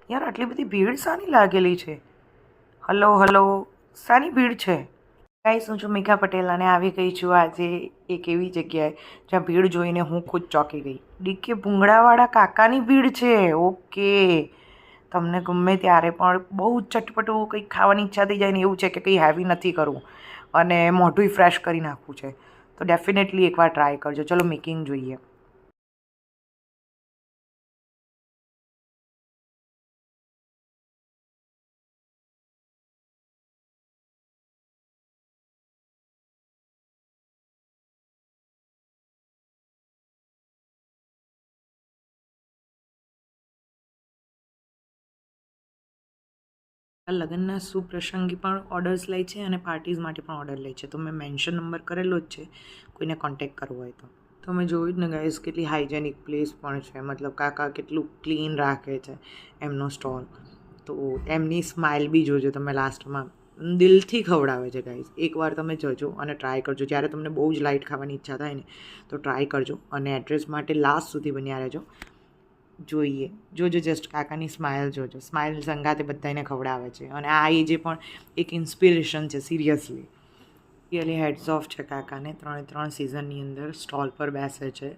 યાર આટલી બધી ભીડ શાની લાગેલી છે? હલો હલો, શાની ભીડ છે? ગાઈસ, હું છું મિકા પટેલ અને આવી ગઈ છું આજે એક એવી જગ્યાએ જ્યાં ભીડ જોઈને હું ખુદ ચોંકી ગઈ. ડીકે ભૂંગળાવાળા કાકાની ભીડ છે. ઓકે, તમને ગમે ત્યારે પણ બહુ ચટપટું કંઈક ખાવાની ઈચ્છા થઈ જાય ને એવું છે કે કંઈ હેવી નથી કરવું અને મોઢું ફ્રેશ કરી નાખવું છે, તો ડેફિનેટલી એકવાર ટ્રાય કરજો. ચલો મેકિંગ જોઈએ. લગ્નના સુપ્રસંગે પણ ઓર્ડર્સ લે છે અને પાર્ટીઝ માટે પણ ઓર્ડર લે છે, તો મેં મેન્શન નંબર કરેલો જ છે કોઈને કોન્ટેક્ટ કરવો હોય તો. તમે જોયું જ ને ગાઈસ, કેટલી હાઇજેનિક પ્લેસ પણ છે, મતલબ કાકા કેટલું ક્લીન રાખે છે એમનો સ્ટોલ. તો એમની સ્માઇલ બી જોજો તમે, લાસ્ટમાં દિલથી ખવડાવે છે ગાઈસ. એકવાર તમે જજો અને ટ્રાય કરજો. જ્યારે તમને બહુ જ લાઇટ ખાવાની ઈચ્છા થાય ને તો ટ્રાય કરજો અને એડ્રેસ માટે લાસ્ટ સુધી બન્યા રહેજો. જોઈએ, જોજો જસ્ટ કાકાની સ્માઇલ જોજો. સ્માઇલ સંગાતે બધાને ખવડાવે છે અને આ એજે પણ એક ઇન્સ્પિરેશન છે સિરિયસલી. રિયલી હેડ્સ ઓફ છે કાકાને. 3 સિઝનની અંદર સ્ટોલ પર બેસે છે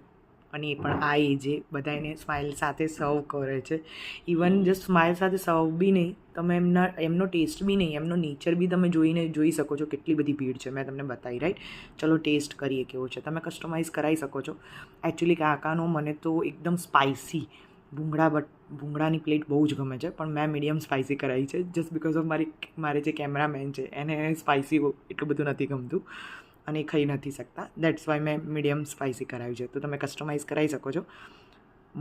અને એ પણ આ એજે બધાને સ્માઇલ સાથે સર્વ કરે છે. ઇવન જસ્ટ સ્માઇલ સાથે સર્વ બી નહીં, તમે એમનો ટેસ્ટ બી નહીં, એમનો નેચર બી તમે જોઈ શકો છો. કેટલી બધી ભીડ છે મેં તમને બતાવી, રાઈટ? ચલો ટેસ્ટ કરીએ કેવો છે. તમે કસ્ટમાઇઝ કરાવી શકો છો. એકચ્યુઅલી કાકાનો મને તો એકદમ સ્પાઇસી ભૂંગળાની પ્લેટ બહુ જ ગમે છે, પણ મેં મીડિયમ સ્પાઇસી કરાવી છે જસ્ટ બિકોઝ ઓફ મારે જે કેમેરામેન છે એને સ્પાઇસી એટલું બધું નથી ગમતું અને એ ખાઈ નથી શકતા. દેટ્સ વાય મેં મીડિયમ સ્પાઇસી કરાવ્યું છે. તો તમે કસ્ટમાઇઝ કરાવી શકો છો.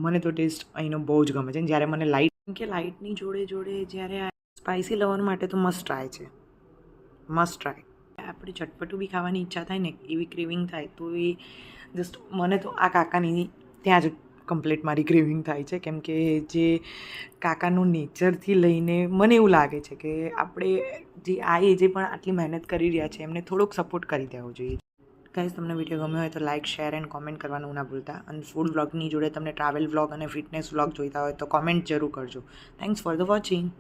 મને તો ટેસ્ટ અહીંનો બહુ જ ગમે છે. જ્યારે મને લાઇટની જોડે જ્યારે આ સ્પાઇસી લવર માટે તો મસ્ટ ટ્રાય છે, મસ્ટ ટ્રાય. આપણે ચટપટું બી ખાવાની ઈચ્છા થાય ને, એવી ક્રેવિંગ થાય તો એ જસ્ટ મને તો આ કાકાની ત્યાં જ કમ્પ્લીટ મારી ક્રેવિંગ થાય છે. કેમ કે જે કાકાનું નેચરથી લઈને મને એવું લાગે છે કે આપણે જે આ એજે પણ આટલી મહેનત કરી રહ્યા છે એમને થોડોક સપોર્ટ કરી દેવો જોઈએ. ગાઈઝ, તમને વિડીયો ગમ્યો હોય તો લાઇક, શેર એન્ડ કોમેન્ટ કરવાનું ના ભૂલતા. અને ફૂડ વ્લોગની જોડે તમને ટ્રાવેલ વ્લોગ અને ફિટનેસ વ્લોગ જોઈતા હોય તો કોમેન્ટ જરૂર કરજો. Thanks for the watching.